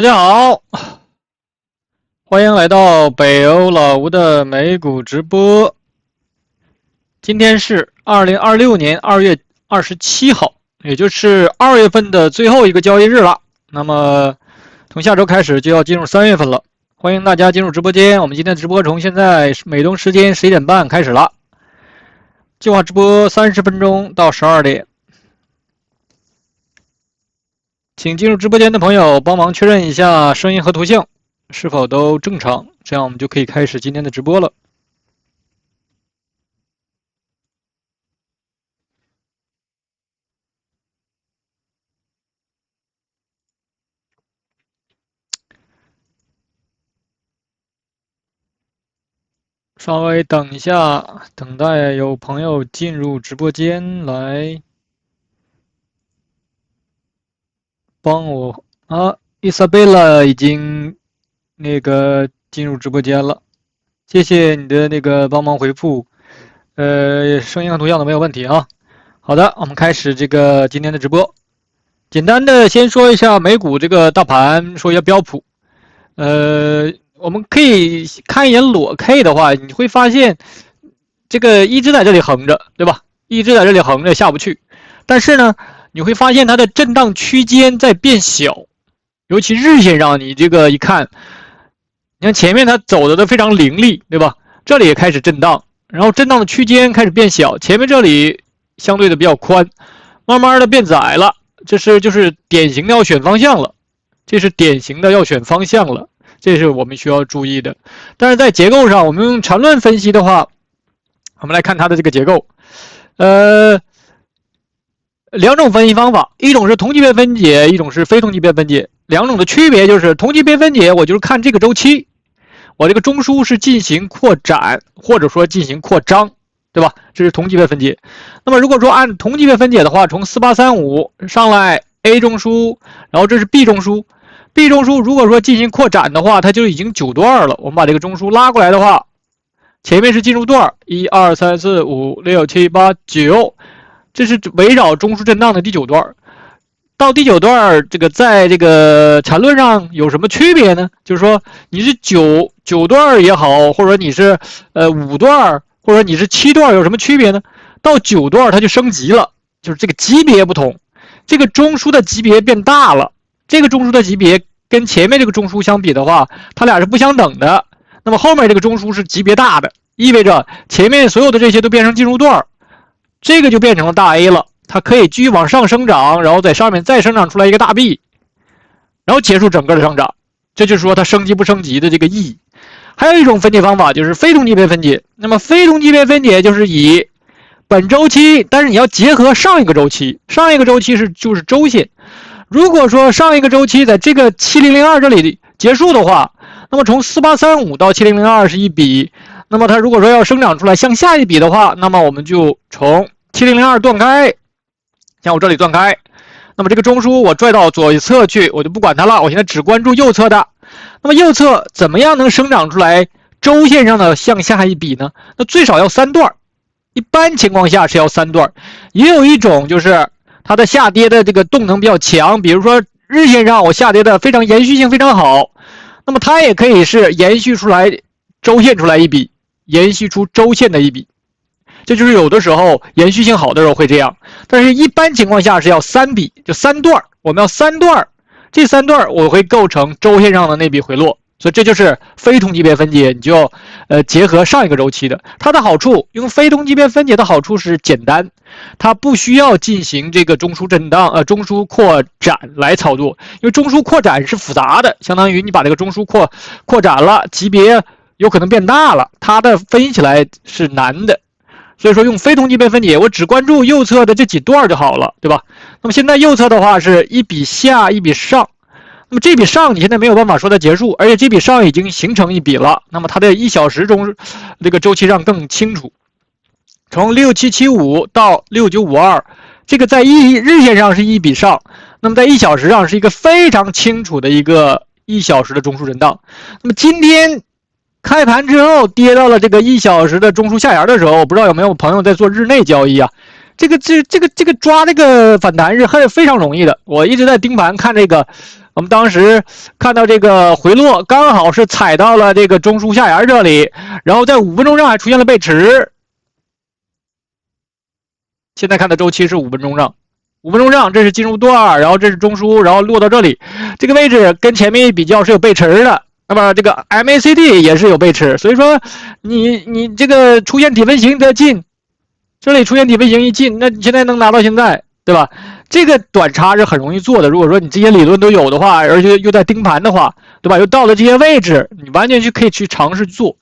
大家好，欢迎来到北欧老吴的美股直播。今天是2026年2月27号，也就是2月份的最后一个交易日了。那么从下周开始就要进入3月份了。欢迎大家进入直播间，我们今天的直播从现在美东时间11点半开始了，计划直播30分钟到12点。请进入直播间的朋友帮忙确认一下声音和图像是否都正常，这样我们就可以开始今天的直播了。稍微等一下，等待有朋友进入直播间来帮我啊。伊莎贝拉已经进入直播间了，谢谢你的帮忙回复。声音和图像都没有问题啊。好的，我们开始今天的直播。简单的先说一下美股这个大盘，说一下标普。我们可以看一眼裸 K 的话，你会发现这个一直在这里横着，对吧？一直在这里横着下不去。但是呢，你会发现它的震荡区间在变小，尤其日线上，你这个一看，你看前面它走的都非常凌厉，对吧？这里也开始震荡，然后震荡的区间开始变小，前面这里相对的比较宽，慢慢的变窄了，就是典型的要选方向了，这是典型的要选方向了。这是我们需要注意的。但是在结构上，我们用缠论分析的话，我们来看它的这个结构。两种分析方法，一种是同级别分解，一种是非同级别分解。两种的区别就是同级别分解，我就是看这个周期，我这个中枢是进行扩展或者说进行扩张，对吧？这是同级别分解。那么如果说按同级别分解的话，从4835上来 A 中枢，然后这是 B 中枢。B 中枢如果说进行扩展的话，它就已经9段了。我们把这个中枢拉过来的话，前面是进入段1、2、3、4、5、6、7、8、9，这是围绕中枢震荡的第9段。到第9段，在这个缠论上有什么区别呢？就是说你是9段也好，或者你是5段，或者你是7段，有什么区别呢？到9段它就升级了，就是这个级别不同，这个中枢的级别变大了。这个中枢的级别跟前面这个中枢相比的话，它俩是不相等的。那么后面这个中枢是级别大的，意味着前面所有的这些都变成进入段，这个就变成了大 A 了。它可以继续往上生长，然后在上面再生长出来一个大 B， 然后结束整个的上涨。这就是说它升级不升级的这个意义。还有一种分解方法就是非同级别分解。那么非同级别分解就是以本周期，但是你要结合上一个周期，上一个周期就是周线。如果说上一个周期在这个7002这里结束的话，那么从4835到7002是一笔，那么它如果说要生长出来向下一笔的话，那么我们就从7002断开，像我这里断开，那么这个中枢我拽到左侧去，我就不管它了，我现在只关注右侧的。那么右侧怎么样能生长出来周线上的向下一笔呢？那最少要3段，一般情况下是要3段，也有一种就是它的下跌的这个动能比较强，比如说日线上我下跌的非常延续性非常好，那么它也可以是延续出来周线出来一笔，延续出周线的一笔。这就是有的时候延续性好的时候会这样，但是一般情况下是要3笔，就3段，我们要3段，这3段我会构成周线上的那笔回落。所以这就是非同级别分解，你就要结合上一个周期的。它的好处，用非同级别分解的好处是简单，它不需要进行这个中枢震荡中枢扩展来操作，因为中枢扩展是复杂的，相当于你把这个中枢扩展了，级别有可能变大了，它的分析起来是难的。所以说用非同级别分解，我只关注右侧的这几段就好了，对吧？那么现在右侧的话是一笔下一笔上，那么这笔上你现在没有办法说它结束，而且这笔上已经形成一笔了，那么它的1小时中这个周期上更清楚。从6775到6952，这个在日线上是一笔上，那么在1小时上是一个非常清楚的一个1小时的中枢震荡。那么今天开盘之后跌到了这个1小时的中枢下沿的时候，我不知道有没有朋友在做日内交易啊？这个抓这个反弹是非常容易的。我一直在盯盘看这个，我们当时看到这个回落刚好是踩到了这个中枢下沿这里，然后在5分钟上还出现了背驰。现在看的周期是5分钟上，5分钟上这是进入段，然后这是中枢，然后落到这里，这个位置跟前面一比较是有背驰的。那么这个 MACD 也是有背驰，所以说你这个出现底分型的进，这里出现底分型一进，那你现在能拿到现在，对吧？这个短差是很容易做的。如果说你这些理论都有的话，而且又在盯盘的话，对吧？又到了这些位置，你完全可以去尝试做。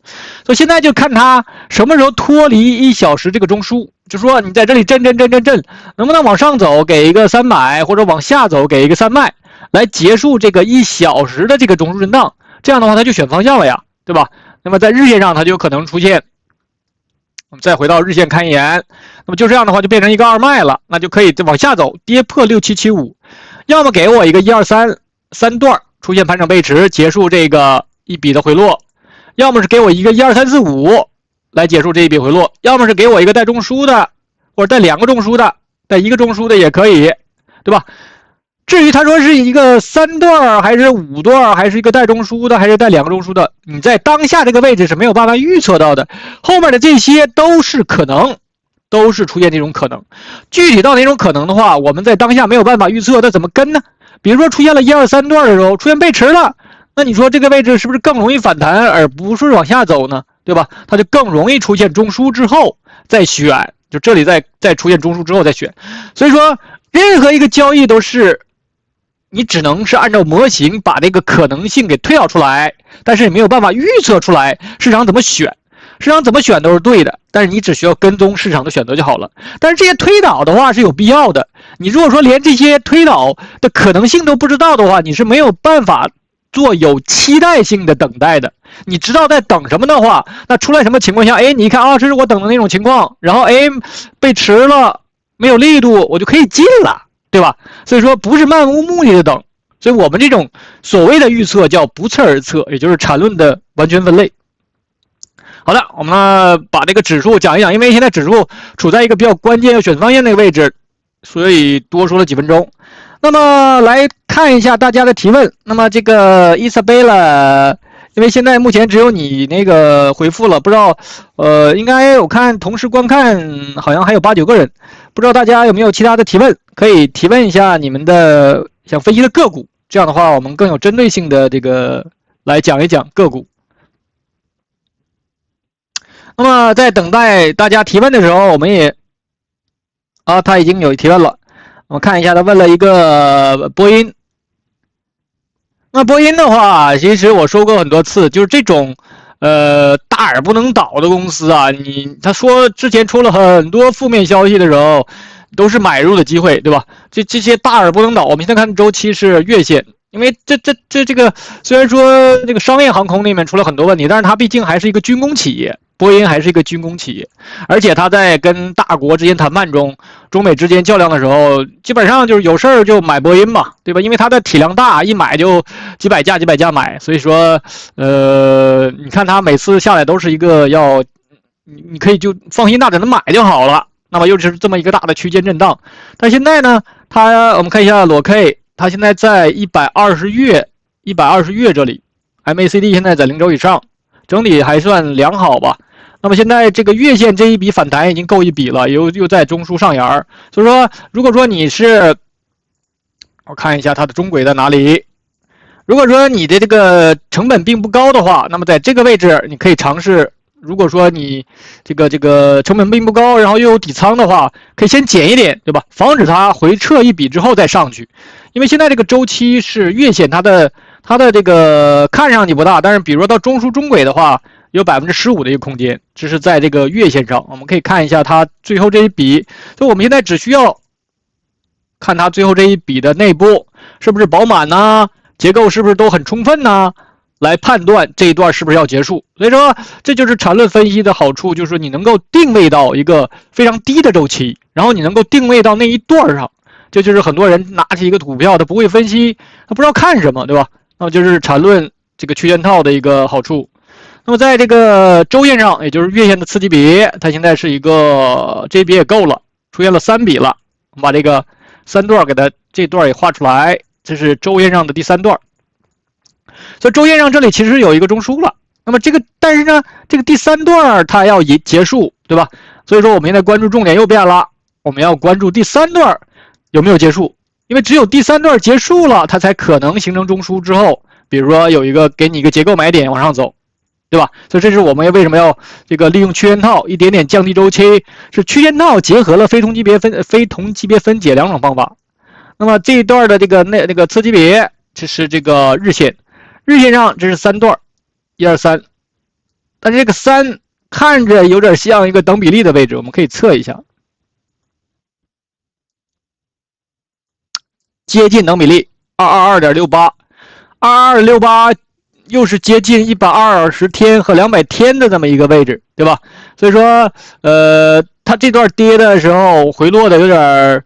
所以现在就看它什么时候脱离1小时这个中枢，就说你在这里震，能不能往上走给一个300，或者往下走给一个3卖，来结束这个1小时的这个中枢震荡。这样的话，它就选方向了呀，对吧？那么在日线上，它就可能出现。我们再回到日线看一眼，那么就这样的话，就变成一个2卖了，那就可以往下走，跌破6775，要么给我一个123段出现盘整背驰，结束这个一笔的回落，要么是给我一个12345来结束这一笔回落，要么是给我一个带中枢的，或者带2个中枢的，带1个中枢的也可以，对吧？至于他说是一个3段还是5段，还是一个带中枢的，还是带2个中枢的，你在当下这个位置是没有办法预测到的。后面的这些都是可能，都是出现这种可能。具体到哪种可能的话，我们在当下没有办法预测，那怎么跟呢？比如说出现了1、2、3段的时候出现背驰了，那你说这个位置是不是更容易反弹，而不是往下走呢？对吧？它就更容易出现中枢之后再选，就这里再出现中枢之后再选。所以说，任何一个交易都是。你只能是按照模型把这个可能性给推导出来，但是你没有办法预测出来市场怎么选，市场怎么选都是对的，但是你只需要跟踪市场的选择就好了。但是这些推导的话是有必要的，你如果说连这些推导的可能性都不知道的话，你是没有办法做有期待性的等待的。你知道在等什么的话，那出来什么情况下，哎，你看啊，这是我等的那种情况，然后哎被迟了，没有力度，我就可以进了。对吧？所以说不是漫无目的的等，所以我们这种所谓的预测叫不测而测，也就是缠论的完全分类。好的，我们呢把这个指数讲一讲，因为现在指数处在一个比较关键要选方向那个位置，所以多说了几分钟。那么来看一下大家的提问。那么这个伊莎贝拉，因为现在目前只有你那个回复了，不知道应该我看同时观看好像还有8、9个人，不知道大家有没有其他的提问，可以提问一下你们的想分析的个股，这样的话我们更有针对性的这个来讲一讲个股。那么在等待大家提问的时候，我们也他已经有提问了，我们看一下，他问了一个波音。那波音的话，其实我说过很多次，就是这种大而不能倒的公司啊，他说之前出了很多负面消息的时候，都是买入的机会，对吧？这些大而不能倒，我们现在看周期是月线，因为这个虽然说这个商业航空里面出了很多问题，但是它毕竟还是一个军工企业。波音还是一个军工企业，而且他在跟大国之间谈判中，中美之间较量的时候，基本上就是有事儿就买波音嘛，对吧？因为它的体量大，一买就几百架买，所以说，你看它每次下来都是一个要，你可以就放心大胆的买就好了。那么又是这么一个大的区间震荡，但现在呢，我们看一下裸 K， 它现在在120月这里 ，MACD 现在在0轴以上，整体还算良好吧。那么现在这个月线这一笔反弹已经够一笔了，又在中枢上沿，所以说如果说你是，我看一下它的中轨在哪里。如果说你的这个成本并不高的话，那么在这个位置你可以尝试。如果说你这个成本并不高，然后又有底仓的话，可以先减一点，对吧？防止它回撤一笔之后再上去。因为现在这个周期是月线，它的这个看上去不大，但是比如说到中枢中轨的话，有15%的一个空间，这是在这个月线上。我们可以看一下它最后这一笔，所以我们现在只需要看它最后这一笔的内部是不是饱满呢？结构是不是都很充分呢？来判断这一段是不是要结束。所以说这就是缠论分析的好处，就是说你能够定位到一个非常低的周期，然后你能够定位到那一段上。这就是很多人拿起一个股票他不会分析，他不知道看什么，对吧？那么就是缠论这个区间套的一个好处。那么在这个周线上，也就是月线的次级比，它现在是一个这笔也够了，出现了3笔了。我们把这个3段给它这段也画出来，这是周线上的第3段。所以周线上这里其实有一个中枢了。那么但是呢，这个第3段它要结束，对吧？所以说我们现在关注重点又变了，我们要关注第3段有没有结束，因为只有第3段结束了，它才可能形成中枢之后，比如说给你一个结构买点往上走，对吧？所以这是我们为什么要利用区间套一点点降低周期，是区间套结合了非同级别分解2种方法。那么这一段的那个次级别，这是这个日线上这是3段，1、2、3，但是这个3看着有点像一个等比例的位置，我们可以测一下，接近等比例 222.68，222.68又是接近120天和200天的这么一个位置，对吧？所以说，它这段跌的时候回落的有点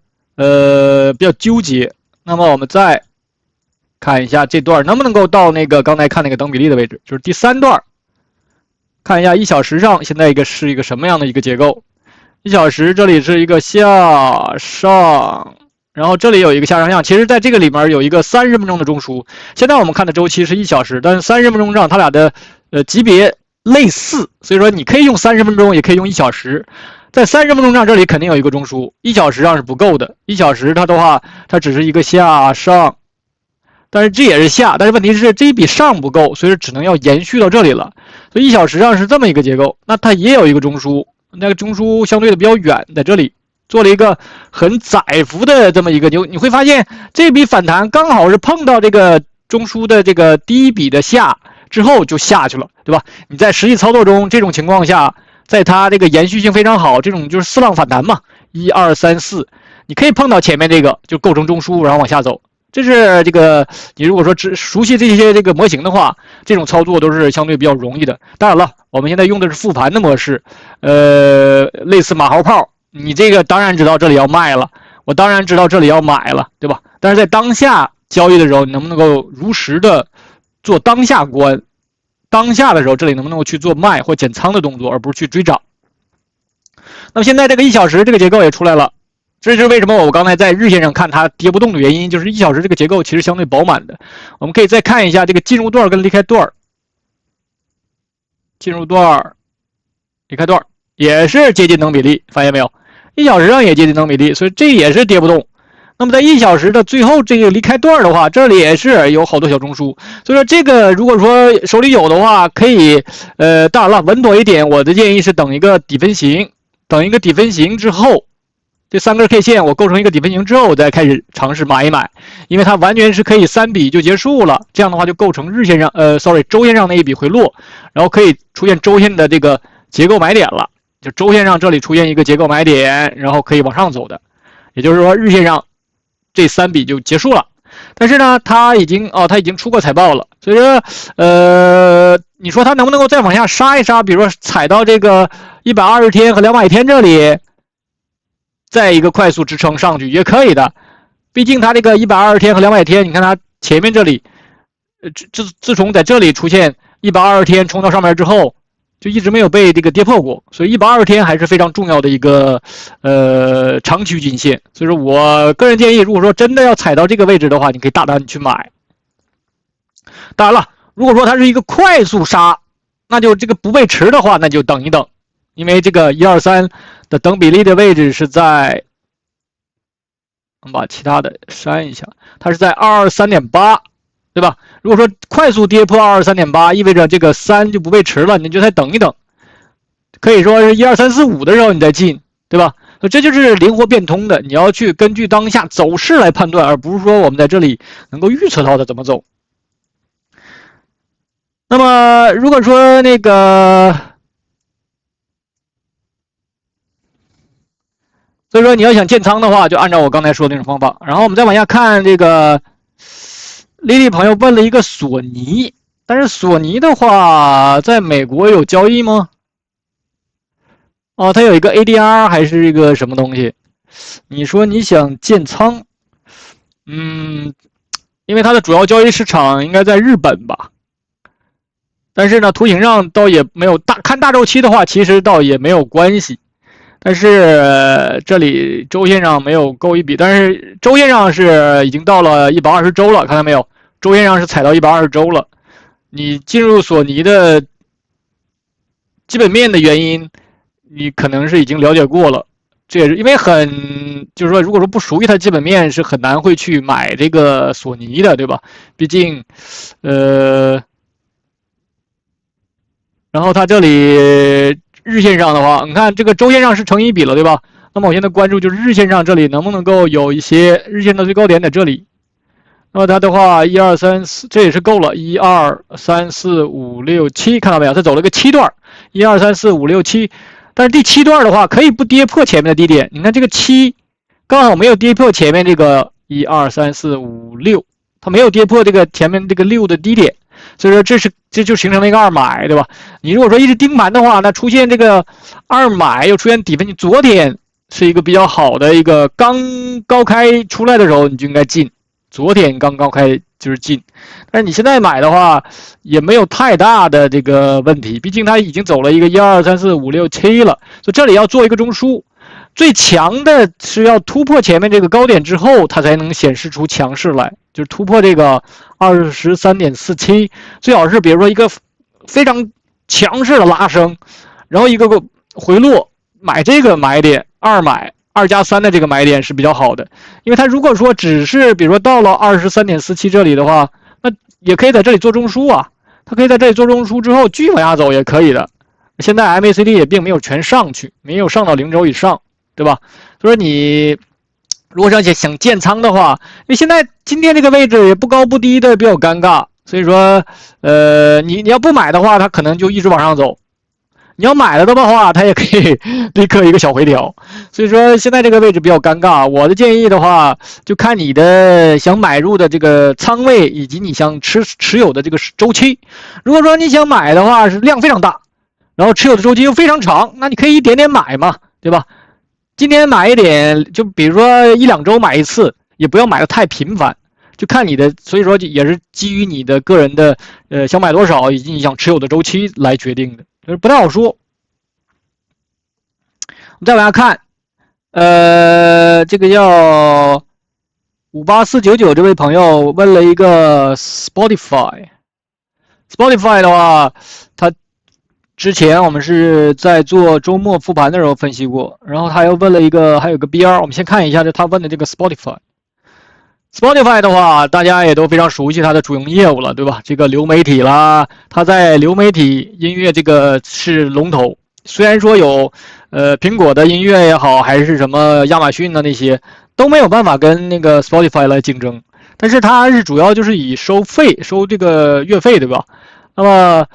比较纠结。那么我们再看一下这段能不能够到那个刚才看那个等比例的位置，就是第3段。看一下1小时上现在是一个什么样的一个结构？1小时这里是一个向上，然后这里有一个下上向。其实在这个里面有一个30分钟的中枢。现在我们看的周期是1小时，但是30分钟上它俩的级别类似，所以说你可以用30分钟，也可以用1小时。在30分钟上这里肯定有一个中枢，1小时上是不够的。1小时它的话，它只是一个下上。但是这也是下，但是问题是这一笔上不够，所以只能要延续到这里了。所以1小时上是这么一个结构，那它也有一个中枢，那个中枢相对的比较远，在这里做了一个很窄幅的这么一个你会发现这笔反弹刚好是碰到这个中枢的这个第一笔的下之后就下去了，对吧？你在实际操作中这种情况下，在它这个延续性非常好，这种就是4浪反弹嘛，1、2、3、4，你可以碰到前面这个就构成中枢，然后往下走。这是你如果说熟悉这些模型的话，这种操作都是相对比较容易的。当然了，我们现在用的是复盘的模式，类似马后炮，你这个当然知道这里要卖了，我当然知道这里要买了，对吧？但是在当下交易的时候，你能不能够如实的做当下关？当下的时候，这里能不能够去做卖或减仓的动作，而不是去追涨？那么现在这个1小时这个结构也出来了。这是为什么我刚才在日线上看它跌不动的原因，就是1小时这个结构其实相对饱满的。我们可以再看一下这个进入段跟离开段，进入段、离开段也是接近等比例，发现没有？1小时上也接近等比例，所以这也是跌不动。那么在1小时的最后这个离开段的话，这里也是有好多小中枢，所以说这个如果说手里有的话，可以当然了，稳妥一点，我的建议是等一个底分型，之后。这3根 K 线我构成一个底分型之后，我再开始尝试买一买，因为它完全是可以3笔就结束了，这样的话就构成周线上的一笔回落，然后可以出现周线的这个结构买点了，就周线上这里出现一个结构买点，然后可以往上走的，也就是说日线上这3笔就结束了。但是呢，它已经出过财报了，所以说你说它能不能够再往下杀一杀，比如说踩到这个120天和200天这里？再一个快速支撑上去也可以的，毕竟它这个120天和200天，你看它前面这里，自从在这里出现120天冲到上面之后，就一直没有被这个跌破过，所以120天还是非常重要的一个长期均线。所以说我个人建议，如果说真的要踩到这个位置的话，你可以大胆去买。当然了，如果说它是一个快速杀，那就这个不背驰的话，那就等一等，因为这个1、2、3。的等比例的位置是在，我们把其他的删一下，它是在223.8，对吧？如果说快速跌破223.8，意味着这个3就不背驰了，你就再等一等，可以说是1、2、3、4、5的时候你再进，对吧？这就是灵活变通的，你要去根据当下走势来判断，而不是说我们在这里能够预测到的怎么走。那么如果说所以说你要想建仓的话，就按照我刚才说的那种方法。然后我们再往下看，这个丽丽朋友问了一个索尼，但是索尼的话，在美国有交易吗？哦，它有一个 ADR 还是一个什么东西？你说你想建仓，因为它的主要交易市场应该在日本吧。但是呢，图形上倒也没有看大周期的话，其实倒也没有关系。但是这里周线上没有够一笔，但是周线上是已经到了120周了，看到没有？周线上是踩到120周了。你进入索尼的基本面的原因，你可能是已经了解过了。这也是因为就是说，如果说不熟悉它基本面，是很难会去买这个索尼的，对吧？毕竟，然后它这里日线上的话，你看这个周线上是成一笔了，对吧？那么我现在关注就是日线上这里能不能够有一些日线的最高点在这里。那么它的话，1、2、3、4，这也是够了。1、2、3、4、5、6、7，看到没有？它走了个7段，1、2、3、4、5、6、7。但是第7段的话，可以不跌破前面的低点。你看这个7，刚好没有跌破前面这个1、2、3、4、5、6，它没有跌破这个前面这个6的低点，所以说这就形成了一个2买，对吧？你如果说一直盯盘的话，那出现这个2买又出现底分歧，昨天是一个比较好的一个刚高开出来的时候，你就应该进。昨天刚高开就是进，但是你现在买的话也没有太大的这个问题，毕竟它已经走了一个1、2、3、4、5、6、7了，所以这里要做一个中枢。最强的是要突破前面这个高点之后，它才能显示出强势来，就是突破这个23.47，最好是比如说一个非常强势的拉升，然后一个回落，买这个买点2买。2+3的这个买点是比较好的，因为它如果说只是比如说到了23.47这里的话，那也可以在这里做中枢啊，它可以在这里做中枢之后继续往下走也可以的。现在 MACD 也并没有全上去，没有上到0轴以上，对吧？所以你如果想建仓的话，因为现在今天这个位置也不高不低的，比较尴尬，所以说你要不买的话，它可能就一直往上走。你要买了的话，它也可以立刻一个小回调，所以说现在这个位置比较尴尬。我的建议的话，就看你的想买入的这个仓位以及你想持有的这个周期。如果说你想买的话是量非常大，然后持有的周期又非常长，那你可以一点点买嘛，对吧？今天买一点，就比如说1、2周买一次，也不要买的太频繁，就看你的，所以说也是基于你的个人的想买多少以及你想持有的周期来决定的。就是不太好说。我们再往下看，这个叫58499这位朋友问了一个 Spotify 的话，他之前我们是在做周末复盘的时候分析过，然后他又问了一个，还有个 BR， 我们先看一下他问的这个 Spotify 的话，大家也都非常熟悉它的主营业务了，对吧？这个流媒体啦，它在流媒体音乐这个是龙头。虽然说有苹果的音乐也好，还是什么亚马逊的那些，都没有办法跟那个 Spotify 来竞争。但是它是主要就是以收这个月费，对吧？那么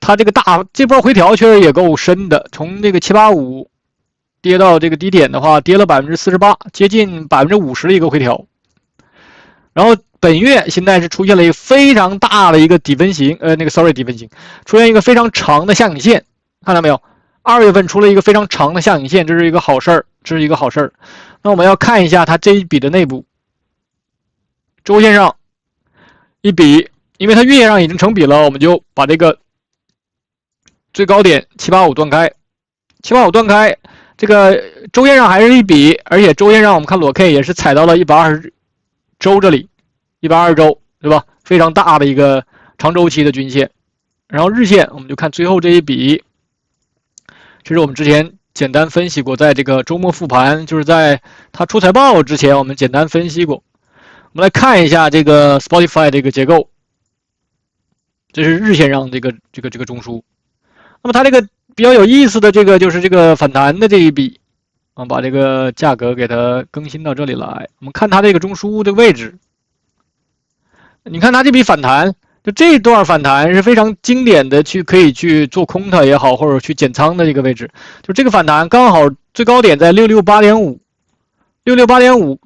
它这波回调确实也够深的，从这个785跌到这个低点的话，跌了48%，接近50%的一个回调。然后本月现在是出现了一个非常大的一个底分型，底分型出现一个非常长的下影线，看到没有？2月份出了一个非常长的下影线，这是一个好事儿，那我们要看一下它这一笔的内部，周线上一笔，因为它月线上已经成笔了，我们就把这个最高点785断开，785断开，这个周线上还是一笔，而且周线上我们看裸 K 也是踩到了120周这里，120周，对吧？非常大的一个长周期的均线。然后日线我们就看最后这一笔，这是我们之前简单分析过，在这个周末复盘，就是在它出财报之前，我们简单分析过。我们来看一下这个 Spotify 这个结构，这是日线上这个中枢。那么它这个比较有意思的这个就是这个反弹的这一笔。把这个价格给它更新到这里来，我们看它这个中枢的位置。你看它这笔反弹，就这段反弹是非常经典的，可以去做空它也好，或者去减仓的这个位置。就这个反弹刚好最高点在668.5，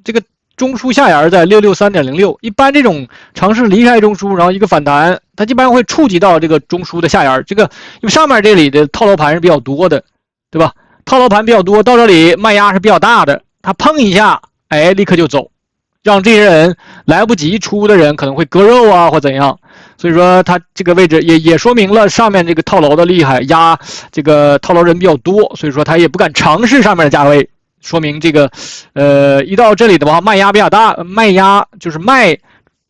这个中枢下沿在663.06。一般这种尝试离开中枢，然后一个反弹，它基本上会触及到这个中枢的下沿。这个因为上面这里的套牢盘是比较多的，对吧？套牢盘比较多，到这里卖压是比较大的，它碰一下，立刻就走，让这些人来不及出的人可能会割肉啊或怎样，所以说它这个位置也说明了上面这个套牢的厉害，压这个套牢人比较多，所以说它也不敢尝试上面的价位，说明这个一到这里的话卖压比较大，卖压就是卖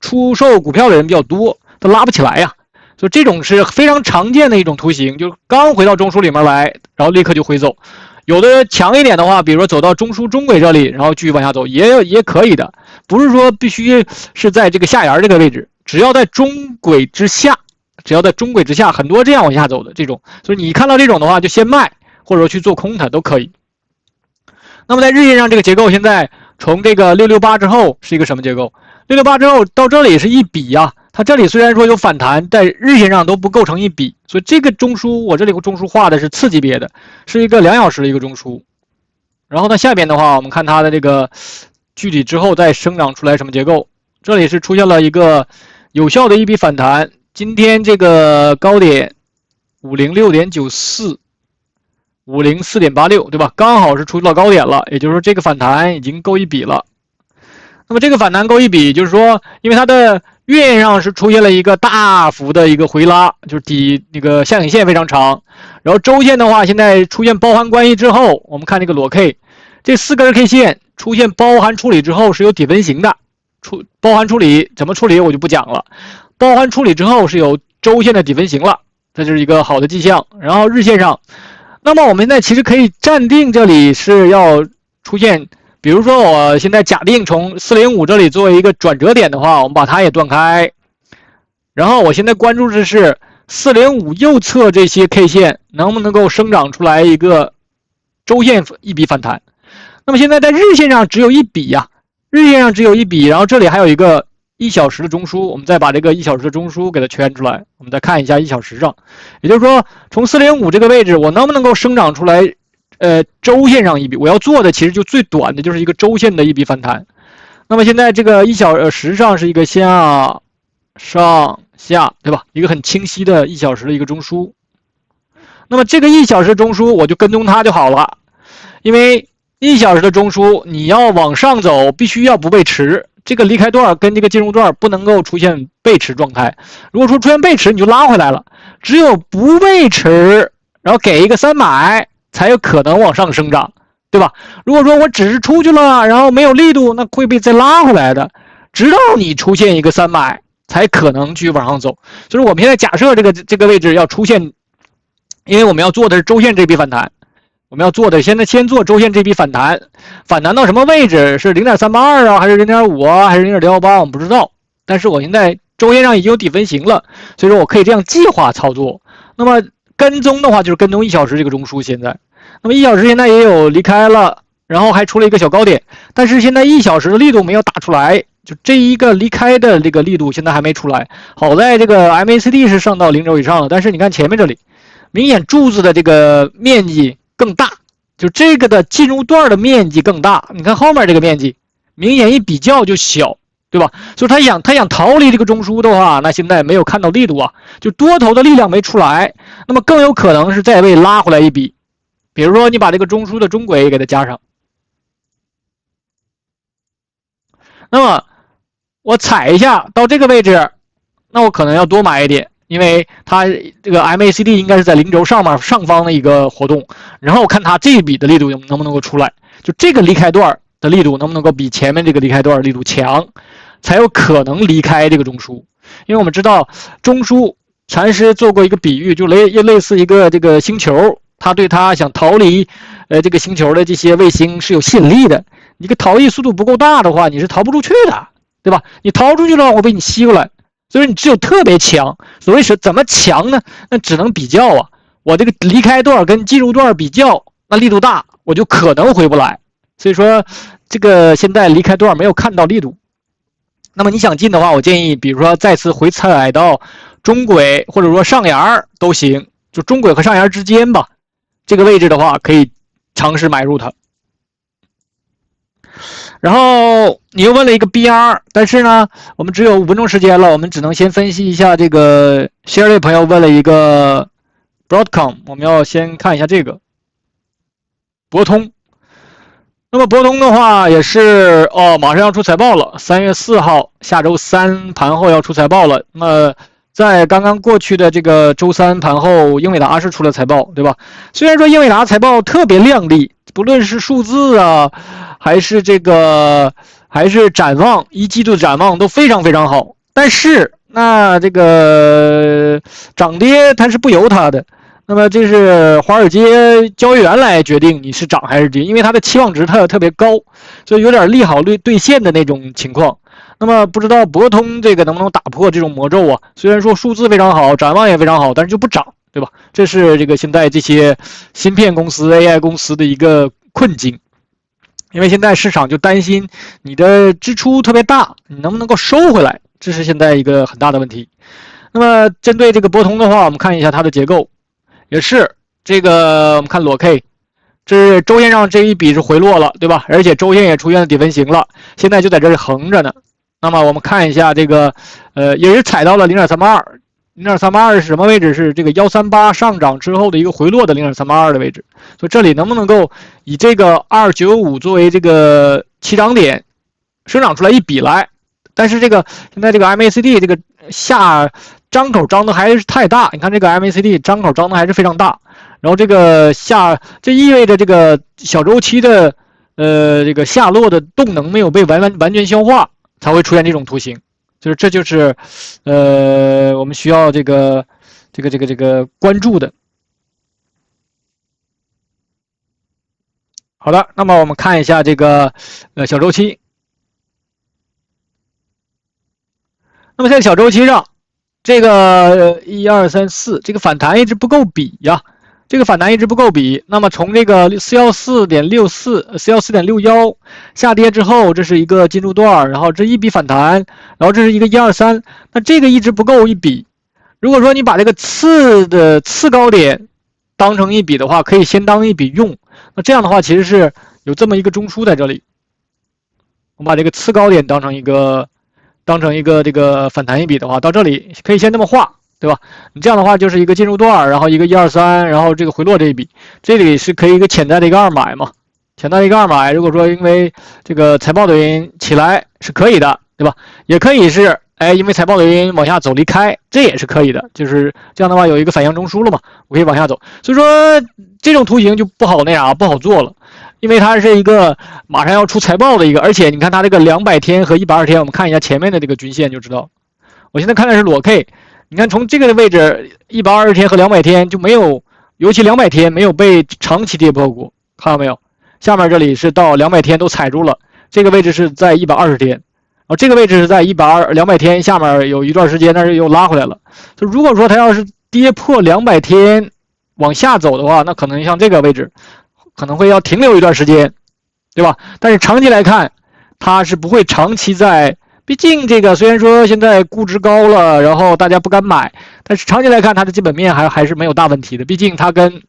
出售股票的人比较多，它拉不起来呀。所以这种是非常常见的一种图形，就刚回到中枢里面来，然后立刻就回走。有的强一点的话，比如说走到中枢中轨这里，然后继续往下走，也可以的，不是说必须是在这个下沿这个位置，只要在中轨之下，很多这样往下走的这种，所以你看到这种的话，就先卖，或者说去做空它都可以。那么在日线上这个结构，现在从这个668之后是一个什么结构？668之后到这里是一笔呀，它这里虽然说有反弹，在日线上都不构成一笔，所以这个中枢我这里中枢画的是次级别的，是一个2小时的一个中枢。然后它下边的话，我们看它的这个具体之后再生长出来什么结构？这里是出现了一个有效的一笔反弹，今天这个高点506.94。504.86，对吧？刚好是出到高点了，也就是说这个反弹已经够一笔了。那么这个反弹够一笔，就是说，因为它的月线上是出现了一个大幅的一个回拉，就是那个下影线非常长。然后周线的话，现在出现包含关系之后，我们看这个裸 K， 这4根 K 线出现包含处理之后是有底分型的。包含处理怎么处理我就不讲了。包含处理之后是有周线的底分型了，这就是一个好的迹象。然后日线上。那么我们现在其实可以暂定这里是要出现，比如说我现在假定从405这里作为一个转折点的话，我们把它也断开。然后我现在关注的是405右侧这些 K 线能不能够生长出来一个周线一笔反弹。那么现在在日线上只有一笔呀，日线上只有一笔，然后这里还有一个1小时的中枢，我们再把这个1小时的中枢给它圈出来，我们再看一下1小时上，也就是说从405这个位置我能不能够生长出来周线上一笔，我要做的其实就最短的就是一个周线的一笔反弹。那么现在这个1小时上是一个下上下，对吧？一个很清晰的1小时的一个中枢。那么这个1小时中枢我就跟踪它就好了，因为1小时的中枢你要往上走必须要不背驰，这个离开段跟这个进入段不能够出现背驰状态。如果说出现背驰，你就拉回来了。只有不背驰，然后给一个300，才有可能往上生长，对吧？如果说我只是出去了，然后没有力度，那会被再拉回来的。直到你出现一个300，才可能继续往上走。就是我们现在假设这个位置要出现，因为我们要做的是周线这笔反弹。我们要做的现在先做周线这笔反弹，反弹到什么位置？是 0.382 啊，还是 0.5 啊，还是 0.118？ 我们不知道。但是我现在周线上已经有底分型了，所以说我可以这样计划操作。那么跟踪的话，就是跟踪1小时这个中枢。现在，那么1小时现在也有离开了，然后还出了一个小高点，但是现在1小时的力度没有打出来，就这一个离开的这个力度现在还没出来。好在这个 MACD 是上到0轴以上了，但是你看前面这里，明显柱子的这个面积更大，就这个的进入段的面积更大。你看后面这个面积，明显一比较就小，对吧？所以他想逃离这个中枢的话，那现在没有看到力度啊，就多头的力量没出来，那么更有可能是再被拉回来一笔。比如说你把这个中枢的中轨给它加上，那么我踩一下到这个位置，那我可能要多买一点。因为它这个 MACD 应该是在0轴上方的一个活动，然后看它这一笔的力度能不能够出来，就这个离开段的力度能不能够比前面这个离开段力度强，才有可能离开这个中枢。因为我们知道中枢，禅师做过一个比喻，就类似一个这个星球，他对他想逃离这个星球的这些卫星是有吸引力的，你个逃逸速度不够大的话，你是逃不出去的，对吧？你逃出去了，我被你吸过来。所以你只有特别强，所谓是怎么强呢？那只能比较啊，我这个离开段跟进入段比较，那力度大，我就可能回不来。所以说这个现在离开段没有看到力度。那么你想进的话，我建议比如说再次回踩到中轨或者说上沿都行，就中轨和上沿之间吧，这个位置的话可以尝试买入它。然后你又问了一个 BR， 但是呢，我们只有5分钟时间了，我们只能先分析一下这个 Sherry 朋友问了一个 Broadcom， 我们要先看一下这个博通。那么博通的话也是马上要出财报了，3月4号下周3盘后要出财报了。那么在刚刚过去的这个周三盘后，英伟达是出了财报，对吧？虽然说英伟达财报特别亮丽，不论是数字啊，还是展望，一季度的展望都非常非常好，但是那这个涨跌它是不由它的。那么这是华尔街交易员来决定你是涨还是跌，因为它的期望值特别高，所以有点利好兑现的那种情况。那么不知道博通这个能不能打破这种魔咒啊？虽然说数字非常好，展望也非常好，但是就不涨，对吧？这是这个现在这些芯片公司、AI 公司的一个困境。因为现在市场就担心你的支出特别大，你能不能够收回来？这是现在一个很大的问题。那么针对这个博通的话，我们看一下它的结构，也是这个我们看裸 K， 这是周线上这一笔是回落了，对吧？而且周线也出现了底分型了，现在就在这里横着呢。那么我们看一下这个，也是踩到了 0.382，0.382是什么位置？是这个138上涨之后的一个回落的0.382的位置。所以这里能不能够以这个295作为这个起涨点，生长出来一笔来？但是这个现在这个 MACD 这个下张口张的还是太大，你看这个 MACD 张口张的还是非常大，然后这个这意味着这个小周期的这个下落的动能没有被完全消化，才会出现这种图形。这就是我们需要这个关注的。好的，那么我们看一下这个小周期。那么在小周期上，这个1、2、3、4这个反弹一直不够比呀，这个反弹一直不够比。那么从这个414.64、414.61下跌之后，这是一个进入段，然后这一笔反弹，然后这是一个1、2、3，那这个一直不够一笔。如果说你把这个次高点当成一笔的话，可以先当一笔用。那这样的话，其实是有这么一个中枢在这里。我们把这个次高点当成一个这个反弹一笔的话，到这里可以先这么画，对吧？你这样的话就是一个进入段，然后一个1、2、3，然后这个回落这一笔，这里是可以一个潜在的一个2买嘛？潜在的一个2买，如果说因为这个财报的原因起来是可以的，对吧？也可以是因为财报的原因往下走离开，这也是可以的。就是这样的话有一个反向中枢了嘛，我可以往下走。所以说这种图形就不好做了。因为它是一个马上要出财报的一个，而且你看它这个200天和120天，我们看一下前面的这个均线就知道。我现在看的是裸 K， 你看从这个位置120天和200天就没有，尤其200天没有被长期跌破过，看到没有？下面这里是到200天都踩住了，这个位置是在120天，然后这个位置是在200天下面有一段时间，但是又拉回来了。就如果说它要是跌破200天往下走的话，那可能像这个位置。可能会要停留一段时间，对吧？但是长期来看，它是不会长期在，毕竟这个虽然说现在估值高了，然后大家不敢买，但是长期来看，它的基本面还是没有大问题的。毕竟它跟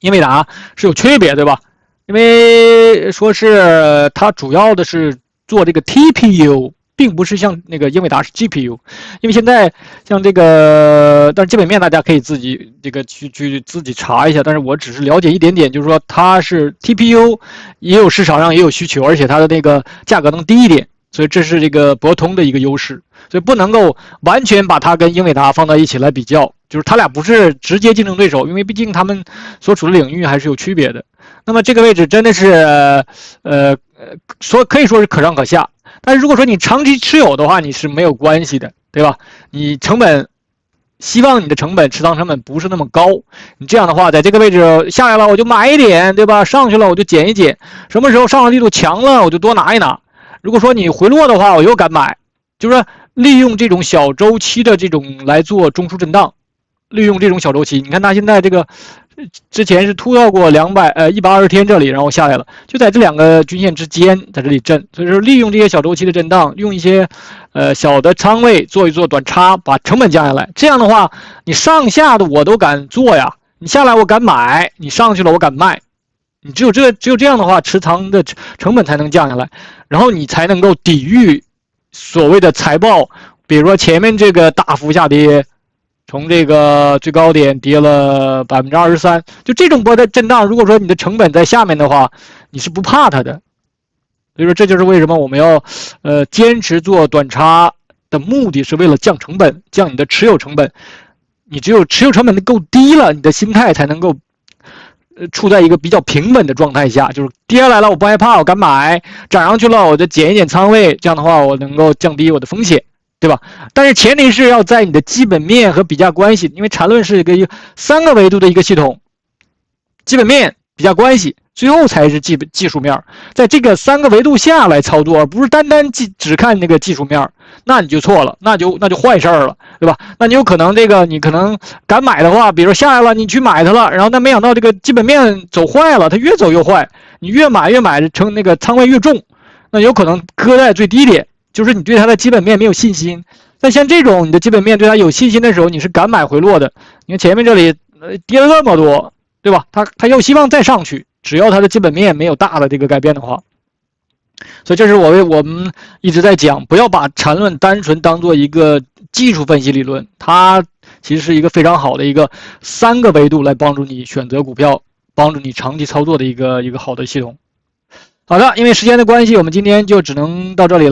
英伟达是有区别，对吧？因为说是它主要的是做这个 TPU。并不是像那个英伟达是 GPU， 因为现在像这个，但是基本面大家可以自己这个去自己查一下，但是我只是了解一点点，就是说它是 TPU， 也有市场上也有需求，而且它的那个价格能低一点，所以这是这个博通的一个优势，所以不能够完全把它跟英伟达放在一起来比较，就是它俩不是直接竞争对手，因为毕竟他们所处的领域还是有区别的。那么这个位置真的是可以说是可上可下。但是如果说你长期持有的话，你是没有关系的，对吧？你希望你的持仓成本不是那么高。你这样的话，在这个位置下来了，我就买一点，对吧？上去了我就减一减，什么时候上的力度强了，我就多拿一拿。如果说你回落的话，我又敢买，就是说利用这种小周期的这种来做中枢震荡，利用这种小周期。你看它现在这个。之前是突到过120天这里，然后下来了，就在这两个均线之间，在这里震，所以说利用这些小周期的震荡，用一些小的仓位做一做短差，把成本降下来。这样的话，你上下的我都敢做呀，你下来我敢买，你上去了我敢卖，你只有这样的话，持仓的成本才能降下来，然后你才能够抵御所谓的财报，比如说前面这个大幅下跌。从这个最高点跌了23%，就这种波的震荡，如果说你的成本在下面的话，你是不怕它的。所以说这就是为什么我们要坚持做短差，的目的是为了降成本，降你的持有成本。你只有持有成本够低了，你的心态才能够处在一个比较平稳的状态下，就是跌下来了我不害怕，我敢买；涨上去了我就减一减仓位，这样的话我能够降低我的风险，对吧？但是前提是要在你的基本面和比价关系，因为缠论是一个3个维度的一个系统，基本面、比价关系，最后才是技术面，在这个3个维度下来操作，而不是单只看那个技术面，那你就错了，那就坏事了，对吧？那你有可能你可能敢买的话，比如说下来了，你去买它了，然后那没想到这个基本面走坏了，它越走越坏，你越买成那个仓位越重，那有可能搁在最低点，就是你对它的基本面没有信心。但像这种你的基本面对它有信心的时候，你是敢买回落的。你看前面这里跌了这么多，对吧？它又希望再上去，只要它的基本面没有大的这个改变的话。所以这是我们一直在讲，不要把缠论单纯当做一个技术分析理论，它其实是一个非常好的一个3个维度来帮助你选择股票，帮助你长期操作的一个好的系统。好的，因为时间的关系，我们今天就只能到这里了。